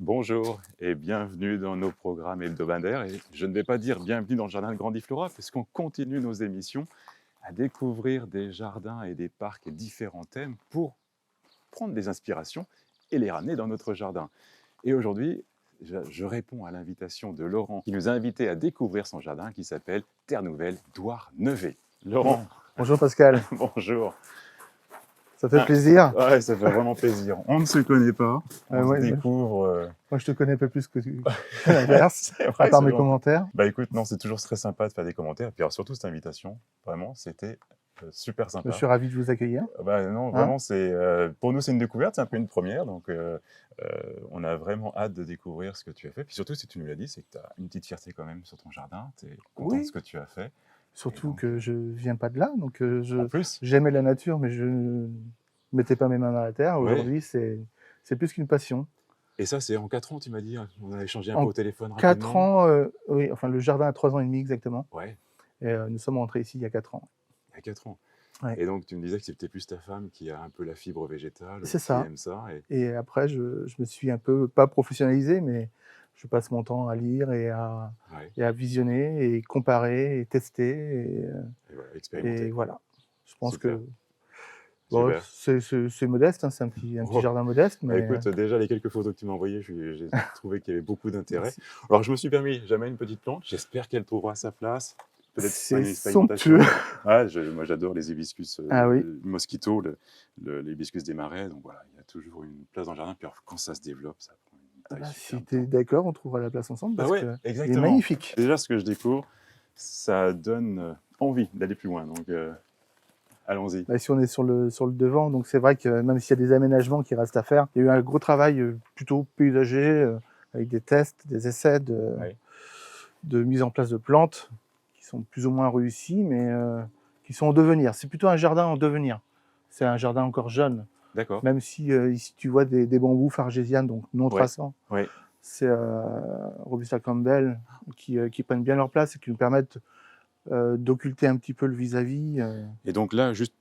Bonjour et bienvenue dans nos programmes hebdomadaires. Et je ne vais pas dire bienvenue dans le jardin de Grandiflora, puisqu'on continue nos émissions à découvrir des jardins et des parcs et différents thèmes pour prendre des inspirations et les ramener dans notre jardin. Et aujourd'hui, je réponds à l'invitation de Laurent qui nous a invités à découvrir son jardin qui s'appelle Terre Nouvelle, Douar-Neuvez. Laurent, Bonjour Pascal, bonjour. ça fait plaisir. Ouais, ça fait vraiment plaisir. On ne se connaît pas, on se Ouais, découvre. moi je te connais un peu plus que l'inverse, C'est à vrai, part c'est mes gentil. commentaires. Bah écoute, non, c'est toujours très sympa de faire des commentaires. Et puis alors, surtout cette invitation, vraiment, c'était super Je sympa. suis ravi de vous accueillir. Bah non, Hein. vraiment, pour nous, c'est une découverte, c'est un peu une première. Donc, on a vraiment hâte de découvrir ce que tu as fait. Puis surtout, si tu nous l'as dit, c'est que tu as une petite fierté quand même sur ton jardin. Tu es content de Oui, ce que tu as fait. surtout donc, que je viens pas de là, donc En plus, j'aimais la nature, mais je ne mettais pas mes mains dans la terre. ouais. Aujourd'hui, c'est plus qu'une passion. Et ça, c'est en 4 ans, tu m'as dit. On a échangé un peu En au téléphone 4 rapidement. ans, oui, enfin le jardin a 3 ans et demi exactement, Ouais, et nous sommes rentrés ici il y a 4 ans. il y a 4 ans. Ouais. Et donc, tu me disais que c'était plus ta femme qui a un peu la fibre végétale, C'est qui ça. aime ça. Et après, je me suis un peu, pas professionnalisé, mais je passe mon temps à lire Ouais, et à visionner et comparer et tester. et voilà, Et expérimenter. voilà. Je pense Super, que bon, super. c'est modeste, hein, c'est un petit Oh, jardin modeste, bah mais écoute, déjà les quelques photos que tu m'as envoyées, j'ai trouvé qu'il y avait beaucoup d'intérêt. merci. Alors je me suis permis, j'amène une petite plante, j'espère qu'elle trouvera sa place. Peut-être pas C'est une somptueux. expérimentation. Ah, moi j'adore les hibiscus Ah oui, mosquito, l'hibiscus des marais. Donc voilà, il y a toujours une place dans le jardin. Puis alors, quand ça se développe, ça prend une taille bah, si superbe. tu es d'accord, on trouvera la place ensemble Bah parce ouais, que il est exactement. magnifique. Déjà, ce que je découvre, ça donne envie d'aller plus loin. Donc allons-y. Bah, si on est sur le devant, donc c'est vrai que même s'il y a des aménagements qui restent à faire, il y a eu un gros travail plutôt paysager avec des tests, des essais Ouais, de mise en place de plantes qui sont plus ou moins réussies, mais qui sont en devenir. C'est plutôt un jardin en devenir. C'est un jardin encore jeune, d'accord. même si ici tu vois des bambous fargésianes, donc non Ouais, traçants. ouais. C'est Robusta Campbell qui prennent bien leur place et qui nous permettent d'occulter un petit peu le vis-à-vis. Et donc là, juste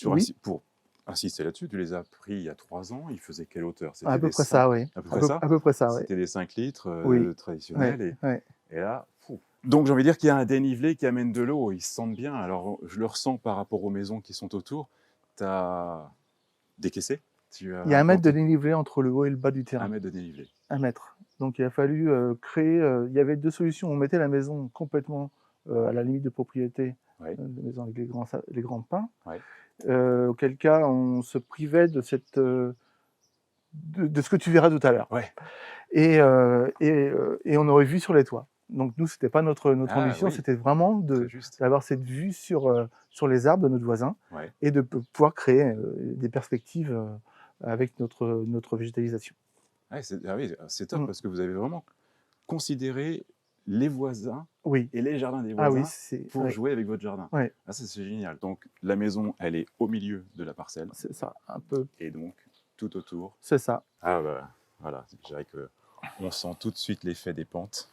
Oui, pour insister là-dessus, tu les as pris il y a 3 ans. Ils faisaient quelle hauteur? à C'était peu des près 5, ça, oui. à peu près ça? À peu près ça, oui. C'était des 5 litres Oui, oui, traditionnels. oui. Et là, fou. Donc j'ai envie de dire qu'il y a un dénivelé qui amène de l'eau. Ils se sentent bien. Alors je le ressens par rapport aux maisons qui sont autour. Tu as décaissé, tu Il y as a 1 mètre de implanté dénivelé entre le haut et le bas du 1 terrain. mètre de dénivelé. 1 mètre. Donc il a fallu créer. Il y avait deux solutions. On mettait la maison complètement à la limite de propriété, Ouais, la maison avec les grands pins. ouais. Auquel cas on se privait de de ce que tu verras tout à l'heure. Ouais. Et on aurait vu sur les toits. Donc nous, c'était pas notre Ah ambition, oui, c'était vraiment très juste. d'avoir cette vue sur les arbres de notre voisin Ouais. et de pouvoir créer des perspectives avec notre végétalisation. Ouais, ah oui, c'est top Mm. parce que vous avez vraiment considéré les voisins Oui, et les jardins des ah oui, voisins c'est pour ouais, jouer avec votre jardin. ouais, Ah, ça, c'est génial. Donc, la maison, elle est au milieu de la parcelle c'est ça, un peu, et donc tout autour. c'est ça, Ah, bah voilà, je dirais que on sent tout de suite l'effet des pentes.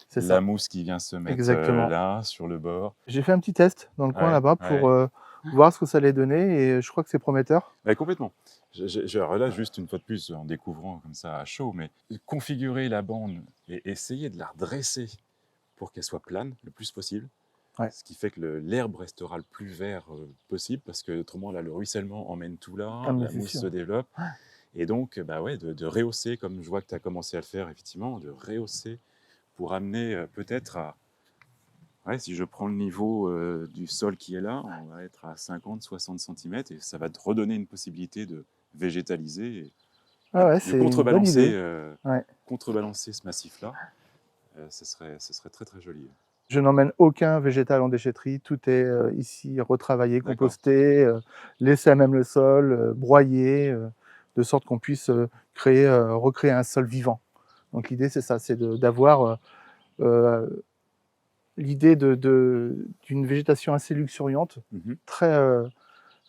c'est La ça, mousse qui vient se mettre exactement. là, sur le bord. J'ai fait un petit test dans le coin Ouais, là-bas pour ouais. voir ce que ça allait donner et je crois que c'est prometteur. Bah, complètement. Alors là, juste une fois de plus, en découvrant comme ça à chaud, mais configurer la bande et essayer de la redresser pour qu'elle soit plane le plus possible. Ouais. Ce qui fait que l'herbe restera le plus vert possible, parce que autrement, là, le ruissellement emmène tout Ah là, mais la c'est mousse sûr. se développe. Et donc, bah ouais, de rehausser, comme je vois que tu as commencé à le faire, effectivement, de rehausser pour amener peut-être à. Ouais, si je prends le niveau du sol qui est là, on va être à 50-60 cm et ça va te redonner une possibilité de végétaliser et Ah ouais, de c'est une bonne idée. Ouais. contrebalancer ce massif-là. Ce serait très très joli. Je n'emmène aucun végétal en déchetterie. Tout est ici retravaillé, D'accord. composté, laissé à même le sol, broyé, de sorte qu'on puisse recréer un sol vivant. Donc l'idée, c'est ça, c'est d'avoir l'idée d'une végétation assez luxuriante, Mhm. très,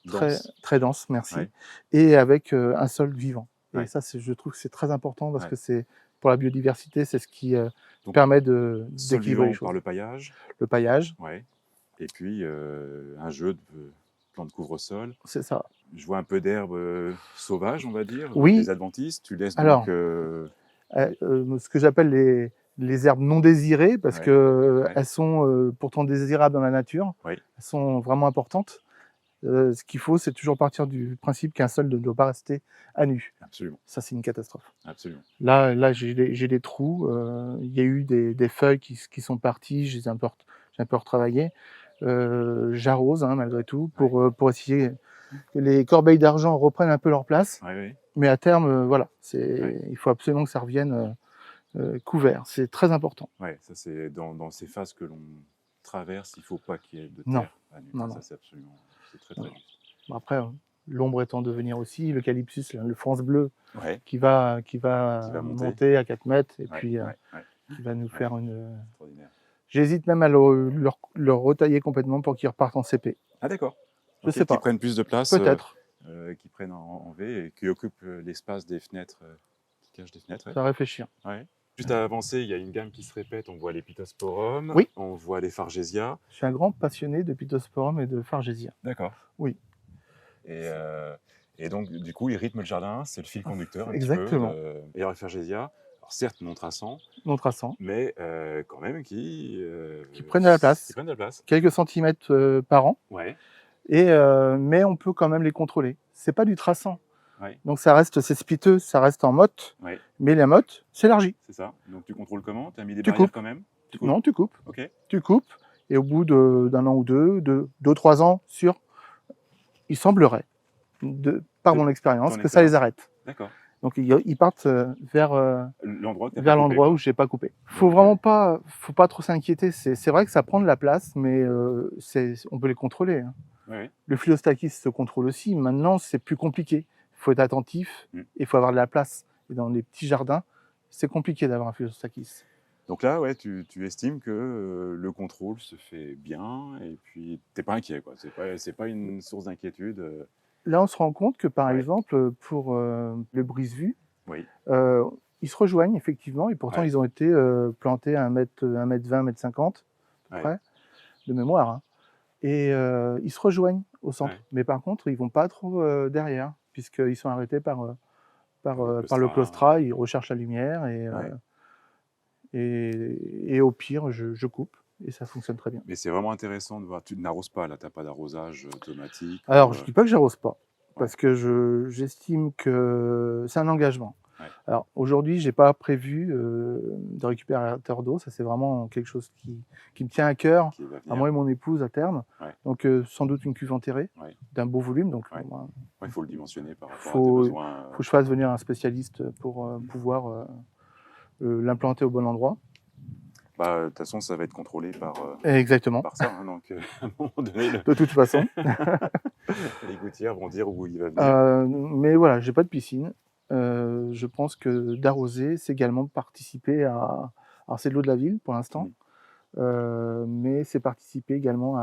Dense. très dense, merci, Ouais, et avec un sol vivant. Et ouais, ça, je trouve que c'est très important parce ouais. que c'est pour la biodiversité, c'est ce qui Donc, permet sol d'équilibrer les vivant par choses. le paillage. Le paillage, Ouais. Et puis un jeu de plantes couvre-sol. c'est ça. Je vois un peu d'herbe sauvage, on va dire, Oui, des adventices. Tu laisses donc alors, ce que j'appelle les herbes non désirées, parce Ouais, que ouais. elles sont pourtant désirables dans la nature. Oui. Elles sont vraiment importantes. Ce qu'il faut, c'est toujours partir du principe qu'un sol ne doit pas rester à nu. Absolument, Ça, c'est une catastrophe. absolument. Là, j'ai des trous. Il y a eu des feuilles qui sont parties. J'ai un peu retravaillé. J'arrose malgré tout pour essayer que les corbeilles d'argent reprennent un peu leur place. Oui, oui. Mais à terme, voilà, Ouais. il faut absolument que ça revienne couvert. C'est très important. Ouais, ça c'est dans ces phases que l'on traverse, il ne faut pas qu'il y ait de Non, terre à nu. non, Ça non. c'est absolument, c'est très non. très juste. Bon, après, l'ombre étant de venir aussi, l'eucalyptus, le France bleu, Ouais, qui va qui va monter à 4 mètres et ouais, puis ouais, ouais. qui va nous faire une. Extraordinaire. J'hésite même à le retailler complètement pour qu'il reparte en CP. Ah d'accord. Je Ok, sais qui pas. prennent plus de place, Peut-être. qui prennent en V et qui occupent l'espace des fenêtres, qui cachent des fenêtres. Ouais. Ça réfléchir. Ouais. Juste à avancer, il y a une gamme qui se répète. On voit les Pittosporum, Oui. on voit les Fargesia. Je suis un grand passionné de Pittosporum et de Fargesia. D'accord. Oui. Et donc, du coup, ils rythment le jardin, c'est le fil conducteur un Exactement. petit peu. Et les Fargesia, alors certes non traçants, Non traçant. mais quand même qui prennent de la place. Qui prennent de la place. Quelques centimètres par an. Ouais. Mais on peut quand même les contrôler. C'est pas du traçant. Ouais. Donc c'est spiteux, ça reste en motte. Ouais. Mais la motte s'élargit. C'est ça. Donc tu contrôles comment? Tu as mis des Tu barrières coupes. quand même? Non, tu coupes. Ok. Tu coupes. Et au bout d'un an ou deux, 3 ans, il semblerait, par mon expérience, que ça les arrête. D'accord. Donc ils partent vers l'endroit où je n'ai pas coupé. Faut pas trop s'inquiéter. C'est vrai que ça prend de la place, mais on peut les contrôler. Hein. Oui. Le Philostachys se contrôle aussi. Maintenant, c'est plus compliqué. Il faut être attentif et il faut avoir de la place. Et dans les petits jardins, c'est compliqué d'avoir un Philostachys. Donc là, ouais, tu estimes que le contrôle se fait bien et puis t'es pas inquiet, quoi. C'est pas une source d'inquiétude. Là, on se rend compte que, par exemple, pour le brise-vue, Oui. ils se rejoignent effectivement, et pourtant ils ont été plantés à 1m20, 1m50, à peu près, de mémoire. Hein. Et ils se rejoignent au centre. Mais par contre, ils vont pas trop derrière, puisqu'ils sont arrêtés par le claustrat, ils recherchent la lumière, et au pire, je coupe. Et ça fonctionne très bien. Mais c'est vraiment intéressant de voir. Tu n'arroses pas, là, tu n'as pas d'arrosage automatique. Alors, je ne dis pas que j'arrose pas, parce que j'estime que c'est un engagement. Ouais. Alors, aujourd'hui, je n'ai pas prévu de récupérateur d'eau. Ça, c'est vraiment quelque chose qui me tient à cœur, à moi et mon épouse à terme. Ouais. Donc, sans doute une cuve enterrée d'un beau volume. Donc, il faut le dimensionner par rapport à tes besoins. Il faut que je fasse venir un spécialiste pour pouvoir l'implanter au bon endroit. De toute façon, ça va être contrôlé par ça. Hein, donc, à un moment donné, de toute façon. les gouttières vont dire où il va venir. Mais voilà, j'ai pas de piscine. Je pense que d'arroser, c'est également participer à... Alors, c'est de l'eau de la ville pour l'instant, mais c'est participer également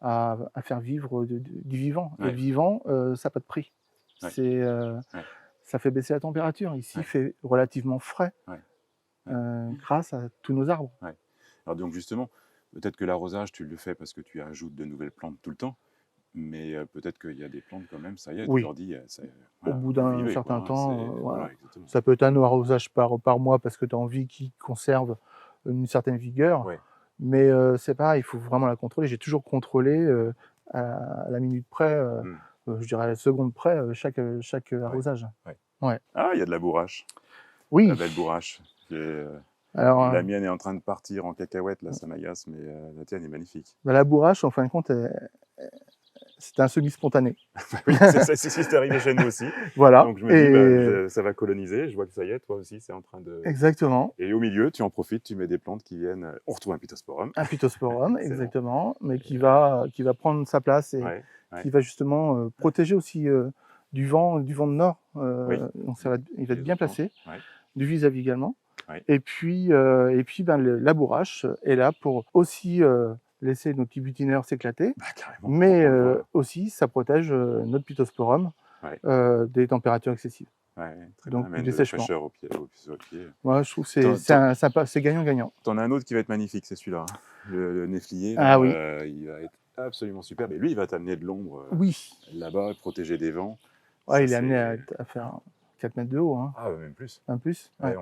à faire vivre du vivant. Et le vivant, ça n'a pas de prix. Ça fait baisser la température. Ici, il fait relativement frais. Grâce à tous nos arbres. Alors donc justement, peut-être que l'arrosage, tu le fais parce que tu ajoutes de nouvelles plantes tout le temps, mais peut-être qu'il y a des plantes quand même, ça y est, tu leur dis... Au bout d'un certain temps, ça peut être un arrosage par mois parce que tu as envie qu'ils conservent une certaine vigueur, mais c'est pareil, il faut vraiment la contrôler. J'ai toujours contrôlé à la minute près, je dirais à la seconde près, chaque arrosage. Ah, il y a de la bourrache. Oui. La belle bourrache. Alors, la mienne est en train de partir en cacahuète, là, ça m'agace, mais la tienne est magnifique. La bourrache, en fin de compte, c'est un semi-spontané. Oui, c'est arrivé chez nous aussi. Voilà. Donc je me dis, ça va coloniser, je vois que ça y est, toi aussi, c'est en train de... Exactement. Et au milieu, tu en profites, tu mets des plantes qui viennent... On retrouve un Pittosporum. Un Pittosporum, exactement, mais qui va prendre sa place et qui va justement protéger aussi du vent de nord. Donc il va être bien placé, du vis-à-vis également. Et puis la bourrache est là pour aussi laisser nos petits butineurs s'éclater, mais aussi ça protège notre Pittosporum des températures excessives. Donc du dessèchement. Au pied. Moi, je trouve que c'est gagnant-gagnant. Tu en as un autre qui va être magnifique, c'est celui-là, le néflier. Ah oui. Il va être absolument superbe. Et lui, il va t'amener de l'ombre oui. Là-bas, protéger des vents. Ouais, il est amené à faire 4 mètres de haut. Hein. Ah, même plus. Un plus. Ouais.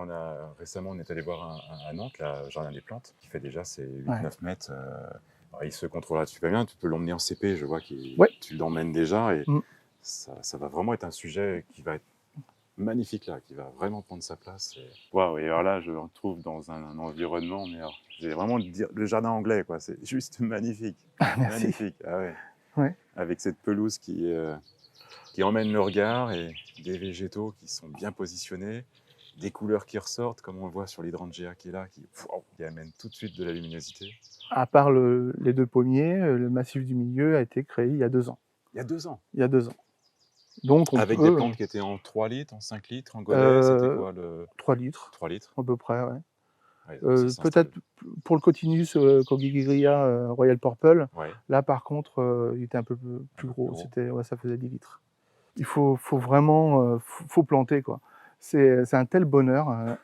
Récemment, on est allé voir à Nantes, le Jardin des Plantes, qui fait déjà ses 8-9 mètres. Il se contrôlera super bien. Tu peux l'emmener en CP, je vois que tu l'emmènes déjà. Et ça va vraiment être un sujet qui va être magnifique là, qui va vraiment prendre sa place. Waouh, et alors là, je me retrouve dans un environnement, mais j'ai vraiment le jardin anglais, quoi. C'est juste magnifique. Merci. Magnifique, ah ouais. Ouais. Avec cette pelouse qui emmène le regard et des végétaux qui sont bien positionnés, des couleurs qui ressortent, comme on le voit sur l'hydrangea qui est là, qui amène tout de suite de la luminosité. À part les 2 pommiers, le massif du milieu a été créé il y a 2 ans. Il y a 2 ans. Il y a 2 ans. Donc avec des plantes qui étaient en 3 litres, en 5 litres, en godet, c'était quoi 3 litres. 3 litres. À peu près, ouais. Peut-être pour le Cotinus Cogigria Royal Purple, là par contre, il était un peu plus gros. Ça faisait 10 litres. Il faut vraiment faut planter, quoi. C'est un tel bonheur.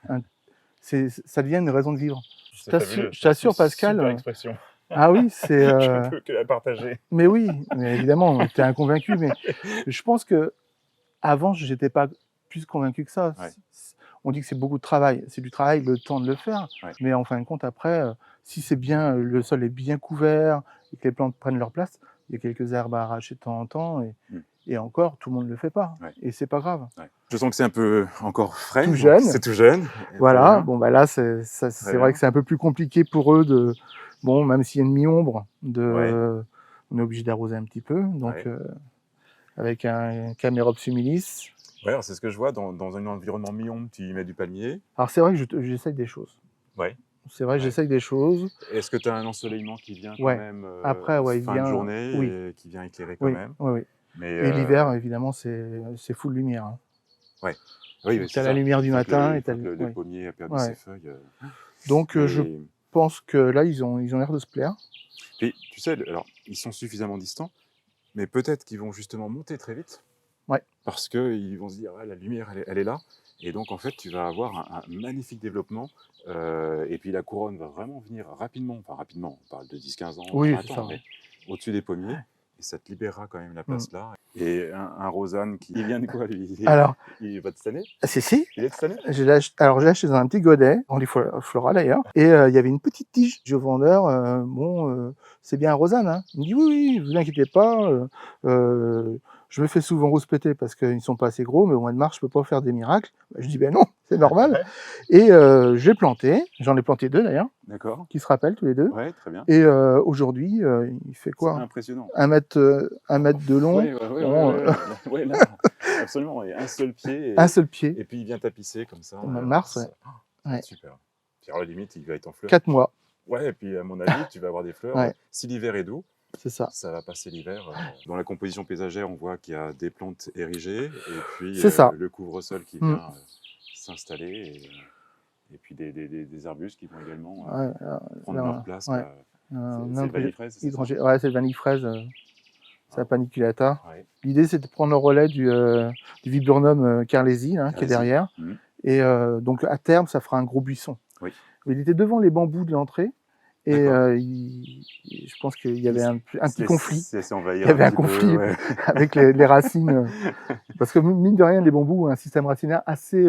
Ça devient une raison de vivre. Je t'assure, Pascal. Super expression. Ah oui, c'est. Je ne peux que la partager. Mais oui, mais évidemment, tu es un convaincu. Mais je pense que avant, je n'étais pas plus convaincu que ça. Ouais. On dit que c'est beaucoup de travail. C'est du travail, le temps de le faire. Ouais. Mais en fin de compte, après, si c'est bien, le sol est bien couvert et que les plantes prennent leur place, il y a quelques herbes à arracher de temps en temps. Et encore, tout le monde ne le fait pas. Ouais. Et c'est pas grave. Ouais. Je sens que c'est un peu encore frais. Tout jeune. C'est tout jeune. Voilà. Bon, bah là, c'est vrai que c'est un peu plus compliqué pour eux de. Bon, même s'il y a une mi-ombre, on est obligé d'arroser un petit peu. Donc, avec un Camerops humilis. Ouais, alors c'est ce que je vois dans un environnement mi-ombre, tu y mets du palmier. Alors c'est vrai que j'essaye des choses. Ouais. C'est vrai que j'essaye des choses. Est-ce que tu as un ensoleillement qui vient quand même après, fin de journée et qui vient éclairer quand même? Oui. Et l'hiver, évidemment, c'est full lumière. Hein. Ouais. Oui, tu as la lumière du matin et le pommier a perdu ses feuilles. Donc je pense que là, ils ont l'air de se plaire. Et tu sais, alors ils sont suffisamment distants, mais peut-être qu'ils vont justement monter très vite. Ouais. Parce qu'ils vont se dire, la lumière, elle est là. Et donc, en fait, tu vas avoir un magnifique développement. Et puis, la couronne va vraiment venir rapidement. Enfin, rapidement, on parle de 10-15 ans. Oui, c'est ça. Mais au-dessus des pommiers. Et ça te libérera quand même la place là. Et un Rosanne il vient de quoi, lui? Alors, il va de cette année? Si. Il est de cette année? Alors, j'ai acheté dans un petit godet, Flora d'ailleurs. Et il y avait une petite tige. Je dis au vendeur, c'est bien un Rosanne. Hein. Il me dit, oui, vous inquiétez pas. Je me fais souvent rouspéter parce qu'ils ne sont pas assez gros, mais au mois de mars, je ne peux pas faire des miracles. Je dis, ben non, c'est normal. Et j'ai planté, j'en ai planté 2 d'ailleurs, qui se rappellent tous les 2. Ouais, très bien. Et aujourd'hui, il fait quoi? C'est impressionnant. 1 mètre de long. Oui, là, absolument. Et un seul pied. Un seul pied. Et puis il vient tapisser comme ça. Au mois de mars, ouais. Super. Puis alors, à la limite, il va être en fleurs. 4 mois. Ouais, et puis à mon avis, tu vas avoir des fleurs. Si l'hiver est doux, ça va passer l'hiver. Dans la composition paysagère, on voit qu'il y a des plantes érigées et puis le couvre-sol qui vient s'installer et puis des arbustes qui vont également prendre leur place. C'est le vanille-fraise, c'est ça? Ouais, c'est le vanille-fraise. C'est la paniculata. Ouais. L'idée, c'est de prendre le relais du viburnum carlési, qui est derrière. Et donc, à terme, ça fera un gros buisson. Oui. Il était devant les bambous de l'entrée. Et je pense qu'il y avait un petit conflit. Il y avait un conflit avec les racines. Parce que mine de rien, les bambous ont un système racinaire assez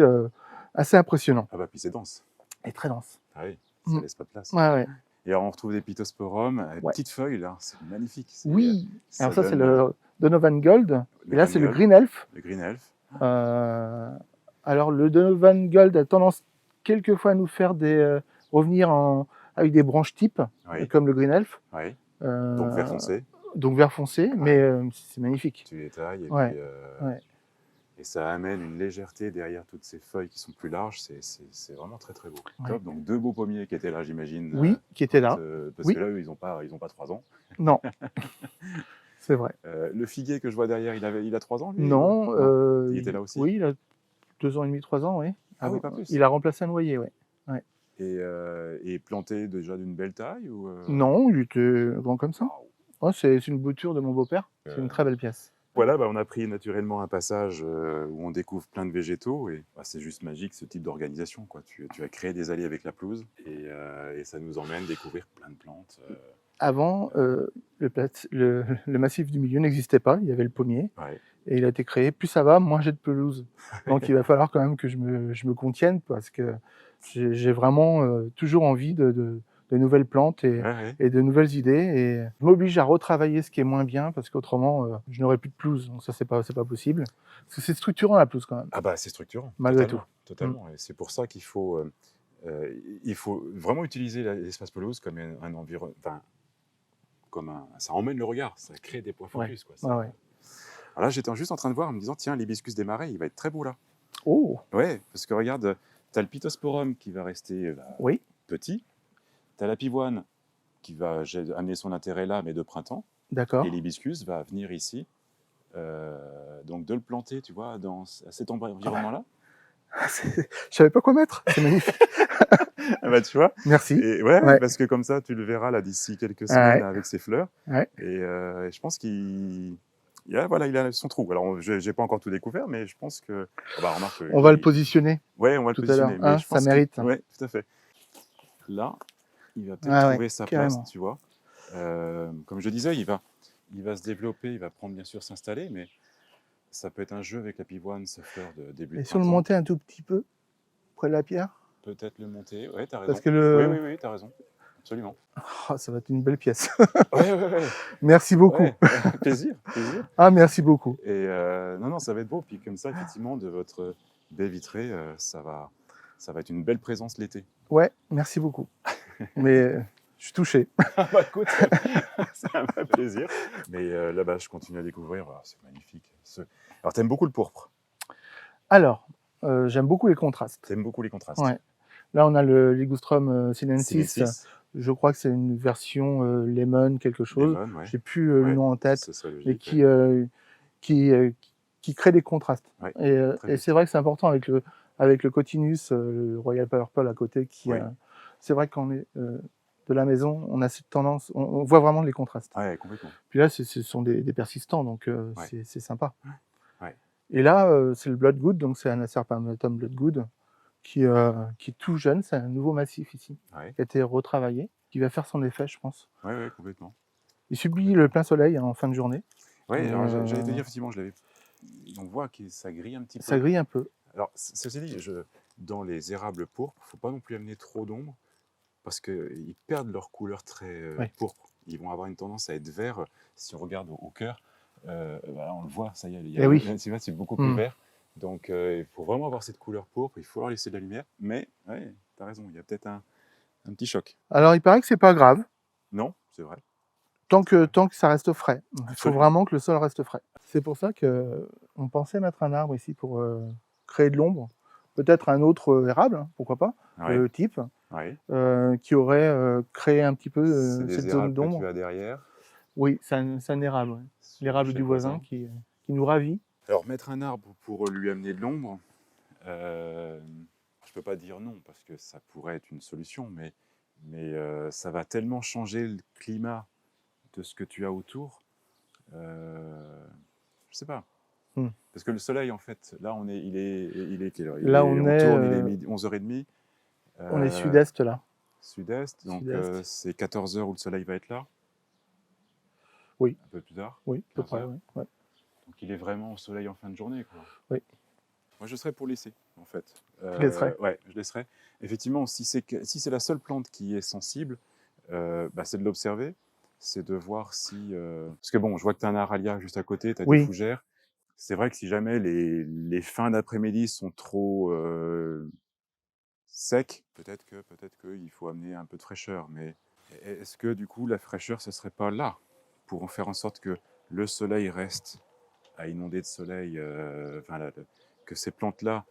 impressionnant. Ah bah puis c'est dense. Et très dense. Ah oui, ça laisse pas de place. Ouais. Et alors on retrouve des pittosporums, petites feuilles là, c'est magnifique. Oui, alors ça c'est le Donovan Gold. Et là c'est le Green Elf. Le Green Elf. Alors le Donovan Gold a tendance quelquefois à nous faire revenir avec des branches types, comme le Green Elf. Oui. Donc vert foncé. Donc vert foncé, mais c'est magnifique. Tu les tailles et puis et ça amène une légèreté derrière toutes ces feuilles qui sont plus larges. C'est vraiment très très beau. Top. Donc 2 beaux pommiers qui étaient là, j'imagine. Oui, qui étaient là. Parce que là, eux, ils n'ont pas 3 ans. Non. C'est vrai. Le figuier que je vois derrière, il a 3 ans, lui? Non. Il était là aussi? Oui, il a 2 ans et demi, 3 ans, oui. Ah oui, pas plus. Il a remplacé un noyer, oui. Ouais. Et planté déjà d'une belle taille ou Non, il était grand comme ça. Oh, c'est une bouture de mon beau-père. C'est une très belle pièce. Voilà, on a pris naturellement un passage où on découvre plein de végétaux et c'est juste magique ce type d'organisation. Tu as créé des allées avec la pelouse et ça nous emmène découvrir plein de plantes. avant, le massif du milieu n'existait pas, il y avait le pommier. Et il a été créé. Plus ça va, moins j'ai de pelouse. Donc il va falloir quand même que je me contienne parce que j'ai vraiment toujours envie de nouvelles plantes et de nouvelles idées. Et je m'oblige à retravailler ce qui est moins bien parce qu'autrement, je n'aurai plus de pelouse. Donc ça, c'est pas possible. Parce que c'est structurant la pelouse quand même. Ah bah c'est structurant. Malgré tout. Totalement. Et c'est pour ça qu'il faut vraiment utiliser l'espace pelouse comme un environnement. Enfin, ça emmène le regard, ça crée des points focus. Quoi. Ouais. Alors là, j'étais juste en train de voir en me disant, tiens, l'hibiscus des marais, il va être très beau là. Oh. Ouais, parce que regarde, tu as le pittosporum qui va rester petit, tu as la pivoine qui va amener son intérêt là, mais de printemps. D'accord. Et l'hibiscus va venir ici. Donc de le planter, tu vois, à cet environnement-là. Je savais pas quoi mettre, c'est magnifique. Bah, tu vois. Merci. Et ouais, parce que comme ça, tu le verras là d'ici quelques semaines avec ses fleurs. Et je pense qu'il a son trou. Alors, j'ai pas encore tout découvert, mais je pense que. Remarque, on va le positionner. Ouais, on va le positionner. Mais je pense ça mérite. Ouais, tout à fait. Là, il va peut-être trouver sa place, tu vois. Comme je disais, il va se développer, il va prendre bien sûr s'installer, mais ça peut être un jeu avec la pivoine, ses fleurs de début de printemps. Et si on le montait un tout petit peu près de la pierre? Peut-être le monter, ouais, t'as raison. Parce que Oui, t'as raison, absolument. Oh, ça va être une belle pièce. Ouais. Merci beaucoup. Ouais. Plaisir. Ah, merci beaucoup. Et non, ça va être beau. Puis comme ça, effectivement, de votre baie vitrée, ça va être une belle présence l'été. Ouais, merci beaucoup. Mais je suis touché. Bah écoute, c'est un vrai plaisir. Mais là-bas, je continue à découvrir. Oh, c'est magnifique. Alors, t'aimes beaucoup le pourpre? Alors, j'aime beaucoup les contrastes. T'aimes beaucoup les contrastes? Ouais. Là, on a le Ligustrum sinensis. Je crois que c'est une version lemon quelque chose. Lemon, J'ai plus le nom en tête, mais qui crée des contrastes. Et c'est vrai que c'est important avec le Cotinus, le Royal Purple à côté, c'est vrai qu'on est de la maison, on a cette tendance, on voit vraiment les contrastes. Ouais, complètement. Puis là, ce sont des persistants, donc c'est sympa. Ouais. Et là, c'est le Bloodgood, donc c'est un Acerpamatum Bloodgood qui est tout jeune, c'est un nouveau massif ici, qui a été retravaillé, qui va faire son effet, je pense. Ouais, complètement. Il subit le plein soleil en fin de journée. Ouais, alors j'allais te dire, effectivement, on voit que ça grille un petit peu. Ça grille un peu. Alors, ceci dit, dans les érables pourpres, il ne faut pas non plus amener trop d'ombre parce qu'ils perdent leur couleur très pourpre. Ils vont avoir une tendance à être verts. Si on regarde au cœur, on le voit, ça y est, c'est beaucoup plus vert. Donc, il faut vraiment avoir cette couleur pourpre, il faut leur laisser de la lumière. Mais, ouais, tu as raison, il y a peut-être un petit choc. Alors, il paraît que c'est pas grave. Non, c'est vrai. Tant que ça reste frais. Il faut vraiment que le sol reste frais. C'est pour ça qu'on pensait mettre un arbre ici pour créer de l'ombre. Peut-être un autre érable, pourquoi pas, type, qui aurait créé un petit peu cette zone d'ombre. Que tu as derrière. Oui, c'est un érable. L'érable du voisin qui nous ravit. Alors, mettre un arbre pour lui amener de l'ombre, je ne peux pas dire non, parce que ça pourrait être une solution, mais ça va tellement changer le climat de ce que tu as autour. Je ne sais pas. Parce que le soleil, en fait, là, il est quelle heure? Là, on tourne, il est 11h30. On est sud-est, là. Sud-est, donc c'est 14h où le soleil va être là? Oui. Un peu plus tard? Oui, à peu près, oui. Ouais. Donc il est vraiment au soleil en fin de journée, quoi. Oui. Moi, je serais pour laisser, en fait. Je laisserais. Ouais, je laisserais. Effectivement, si c'est la seule plante qui est sensible, c'est de l'observer, c'est de voir si... Parce que bon, je vois que tu as un aralia juste à côté, tu as des fougères. C'est vrai que si jamais les fins d'après-midi sont trop secs, peut-être qu'il faut amener un peu de fraîcheur. Mais est-ce que du coup, la fraîcheur, ce ne serait pas là pour en faire en sorte que le soleil reste à inonder de soleil, que ces plantes-là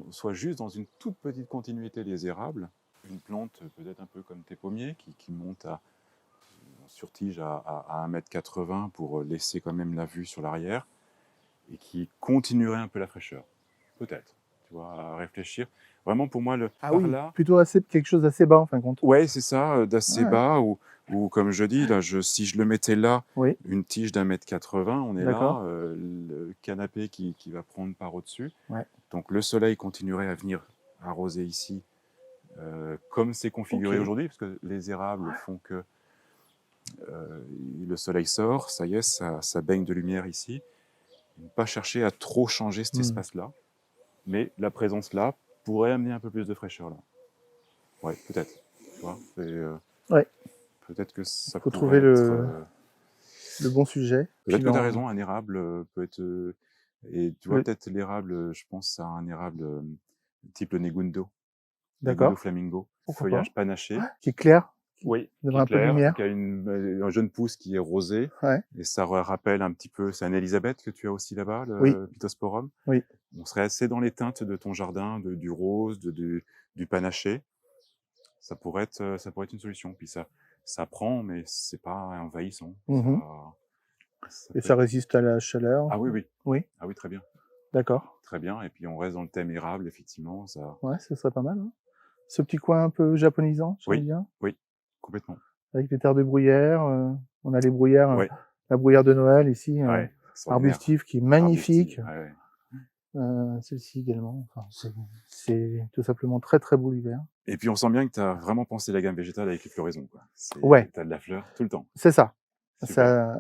soient juste dans une toute petite continuité des érables, une plante peut-être un peu comme tes pommiers qui monte sur tige à 1,80 m pour laisser quand même la vue sur l'arrière et qui continuerait un peu la fraîcheur. Peut-être, tu vois, à réfléchir. Vraiment pour moi, plutôt quelque chose d'assez bas en fin de compte. Ouais, c'est ça, d'assez bas ou comme je dis, là, si je le mettais là, une tige d'1,80 m, on est là, le canapé qui va prendre par au-dessus. Ouais. Donc le soleil continuerait à venir arroser ici, comme c'est configuré aujourd'hui, parce que les érables font que le soleil sort, ça y est, ça baigne de lumière ici. Ne pas chercher à trop changer cet espace-là, mais la présence là pourrait amener un peu plus de fraîcheur là. Ouais, peut-être. Tu vois, ouais. Peut-être que ça faut pourrait trouver être... le bon sujet. Peut-être que tu as raison, un érable peut être... et tu vois, peut-être l'érable, je pense à un érable type le Negundo. Negundo flamingo. Feuillage panaché. Qui est clair. Oui, qui un peu de lumière. Qui a un jeune pousse qui est rosé. Et ça rappelle un petit peu... C'est un Elisabeth que tu as aussi là-bas, le Pittosporum. Oui. On serait assez dans les teintes de ton jardin, du rose, du panaché. Ça pourrait être une solution. Puis ça prend, mais c'est pas envahissant. Et ça résiste à la chaleur. Ah oui, oui. Oui. Ah oui, très bien. D'accord. Très bien. Et puis on reste dans le thème érable, effectivement. Ouais, ce serait pas mal. Hein. Ce petit coin un peu japonisant, j'aime bien. Oui, complètement. Avec les terres de bruyère. On a les bruyères, la bruyère de Noël ici, arbustive, qui est magnifique. Celle-ci également. Enfin, c'est tout simplement très très beau l'hiver. Et puis on sent bien que tu as vraiment pensé la gamme végétale avec les floraisons. Tu as de la fleur tout le temps. C'est ça.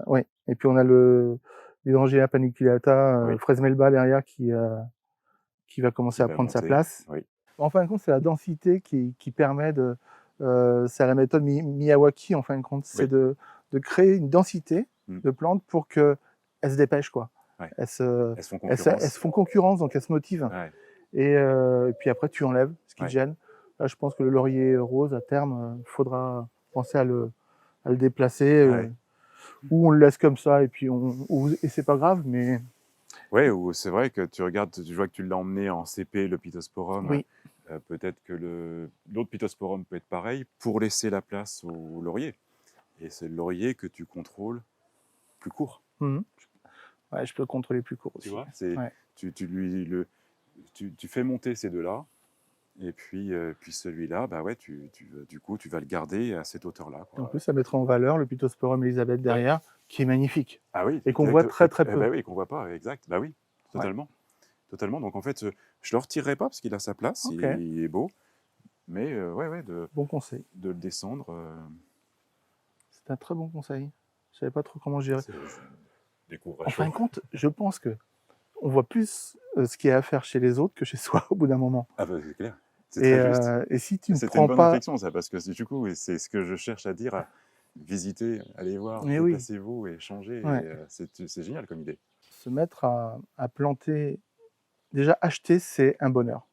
Ouais. Et puis on a l'Hydrangea paniculata, fraise melba derrière qui va commencer à prendre sa place. Oui. En fin de compte, c'est la densité qui permet de... c'est la méthode Miyawaki, en fin de compte. C'est de créer une densité de plantes pour qu'elles se dépêchent, quoi. Ouais. Elles se font concurrence, donc elles se motivent. Ouais. Et puis après, tu enlèves ce qui te gêne. Là, je pense que le laurier rose, à terme, il faudra penser à le déplacer. Ou on le laisse comme ça, et puis et c'est pas grave, mais... Ouais, ou c'est vrai que tu regardes, tu vois que tu l'as emmené en CP, le Pittosporum. Oui. Peut-être que l'autre Pittosporum peut être pareil pour laisser la place au laurier. Et c'est le laurier que tu contrôles plus court. Ouais, je peux le contrôler plus court aussi. Tu vois, tu fais monter ces deux-là, et puis celui-là, bah ouais, du coup, tu vas le garder à cette hauteur-là. En plus, ça mettra en valeur le Pittosporum Elisabeth derrière, qui est magnifique. Ah oui. Et qu'on voit très très peu. Bah oui, qu'on voit pas, exact. Bah oui, totalement. Totalement. Donc en fait, je le retirerai pas parce qu'il a sa place, il est beau. Mais bon conseil. De le descendre. C'est un très bon conseil. Je savais pas trop comment gérer. En fin de compte, je pense que on voit plus ce qu'il y a à faire chez les autres que chez soi au bout d'un moment. Ah bah c'est clair. C'est très juste. Et si tu ne prends pas... C'était une bonne réflexion ça, parce que du coup, c'est ce que je cherche à dire, visiter, allez voir, déplacez-vous et changer. C'est génial comme idée. Se mettre à planter, déjà acheter, c'est un bonheur.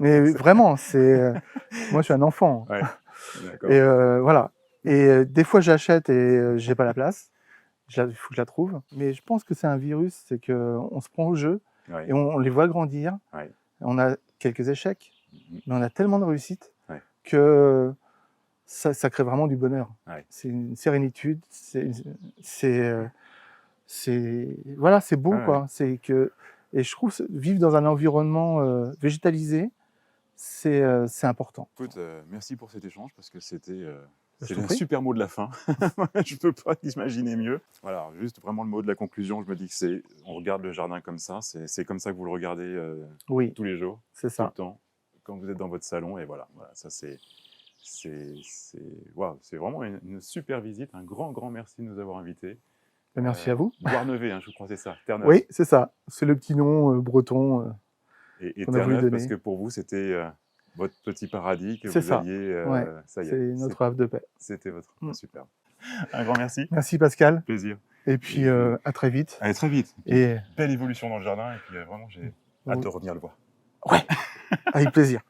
Mais vraiment, moi je suis un enfant. Ouais, et voilà. Et des fois j'achète et j'ai pas la place. Il faut que je la trouve. Mais je pense que c'est un virus, c'est qu'on se prend au jeu et on les voit grandir. On a quelques échecs, mais on a tellement de réussite que ça crée vraiment du bonheur. C'est une sérénitude, voilà, c'est beau, quoi. Et je trouve vivre dans un environnement végétalisé, c'est important. Écoute, merci pour cet échange parce que c'était un super mot de la fin. Je ne peux pas imaginer mieux. Voilà, juste vraiment le mot de la conclusion. Je me dis que on regarde le jardin comme ça. C'est comme ça que vous le regardez tous les jours, tout le temps, quand vous êtes dans votre salon. Et voilà, ça c'est vraiment une super visite. Un grand merci de nous avoir invités. Merci à vous. Douarnenez, je crois, c'est ça. Terre-Neuve. Oui, c'est ça. C'est le petit nom breton. Et Terre-Neuve, parce que pour vous, c'était votre petit paradis que vous alliez. Ça y est. C'est notre havre de paix. C'était votre. Super. Un grand merci. Merci Pascal. Plaisir. Et puis à très vite. Allez, très vite. Et belle évolution dans le jardin. Et puis vraiment, j'ai hâte de revenir le voir. Ouais. Avec plaisir.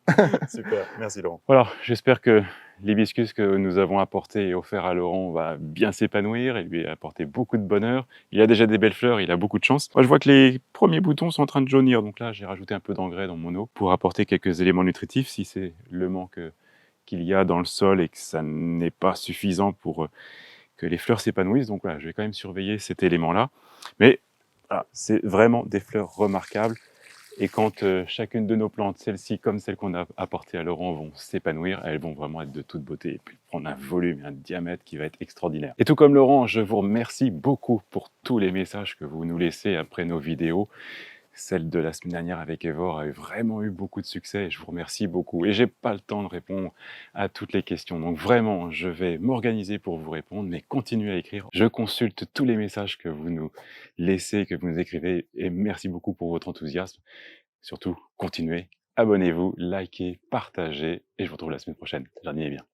Super, merci Laurent. Voilà, j'espère que l'hibiscus que nous avons apporté et offert à Laurent va bien s'épanouir et lui apporter beaucoup de bonheur. Il a déjà des belles fleurs, il a beaucoup de chance. Moi, je vois que les premiers boutons sont en train de jaunir, donc là, j'ai rajouté un peu d'engrais dans mon eau pour apporter quelques éléments nutritifs si c'est le manque qu'il y a dans le sol et que ça n'est pas suffisant pour que les fleurs s'épanouissent. Donc voilà, je vais quand même surveiller cet élément-là. Mais voilà, c'est vraiment des fleurs remarquables. Et quand chacune de nos plantes, celles-ci comme celles qu'on a apportées à Laurent, vont s'épanouir, elles vont vraiment être de toute beauté et puis prendre un volume et un diamètre qui va être extraordinaire. Et tout comme Laurent, je vous remercie beaucoup pour tous les messages que vous nous laissez après nos vidéos. Celle de la semaine dernière avec Evor a vraiment eu beaucoup de succès et je vous remercie beaucoup. Et j'ai pas le temps de répondre à toutes les questions. Donc vraiment, je vais m'organiser pour vous répondre, mais continuez à écrire. Je consulte tous les messages que vous nous laissez, que vous nous écrivez et merci beaucoup pour votre enthousiasme. Surtout, continuez, abonnez-vous, likez, partagez et je vous retrouve la semaine prochaine. Jardinez bien.